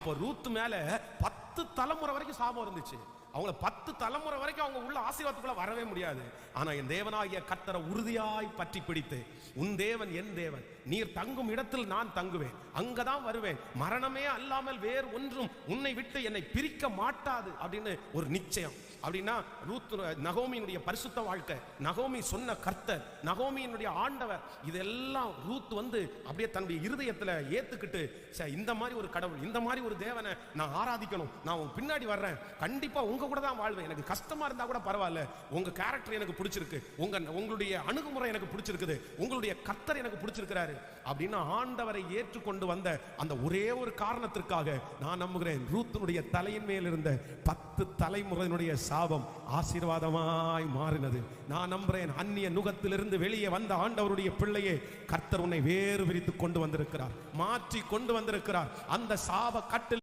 இப்போ ரூத் மேல 10 தலைமுறை வரைக்கும் சாபம் இருந்துச்சு. அவங்கள 10 தலைமுறை வரைக்கும் அவங்க உள்ள ஆசீர்வாதத்துக்குள்ள வரவே முடியாது. ஆனா என் தேவனாகிய கர்த்தரை உறுதியாய் பற்றி பிடித்து, உன் தேவன் என் தேவன், நீர் தங்கும் இடத்தில் நான் தங்குவேன், அங்கதான் வருவேன், மரணமே அல்லாமல் வேறு ஒன்றும் உன்னை விட்டு என்னை பிரிக்க மாட்டாது அப்படின்னு ஒரு நிச்சயம். அப்படின்னா ரூத் நகோமியினுடைய பரிசுத்த வாழ்க்கை, நகோமி சொன்ன கர்த்தர், நகோமியினுடைய ஆண்டவர், இதெல்லாம் ரூத் அப்படியே தன்னுடைய இருதயத்துல ஏத்துக்கிட்டு, இந்த மாதிரி ஒரு கடவுள், இந்த மாதிரி ஒரு தேவனை நான் ஆராதிக்கணும், நான் உங்க பின்னாடி வர்றேன், கண்டிப்பா உங்க கூட தான் வாழ்வேன், எனக்கு கஷ்டமா இருந்தா கூட பரவாயில்ல, உங்க கேரக்டர் எனக்கு பிடிச்சிருக்கு, உங்களுடைய அணுகுமுறை எனக்கு பிடிச்சிருக்குது, உங்களுடைய கர்த்தர் எனக்கு பிடிச்சிருக்கிறாரு அப்படின்னு ஆண்டவரை ஏற்றுக்கொண்டு வந்த அந்த ஒரே ஒரு காரணத்திற்காக நான் நம்புகிறேன், ரூத்தினுடைய தலையின் மேல் இருந்த 10 தலைமுறையினுடைய சாபம் ஆசீர்வாதமாய் மாறினது. நான் நம்புறேன், அந்நிய நுகத்திலிருந்து வெளியே வந்த ஆண்டவருடைய பிள்ளையே, கர்த்தர் உன்னை வேறு விரித்து கொண்டு வந்திருக்கிறார், மாற்றி கொண்டு வந்திருக்கிறார். அந்த சாப கட்டில்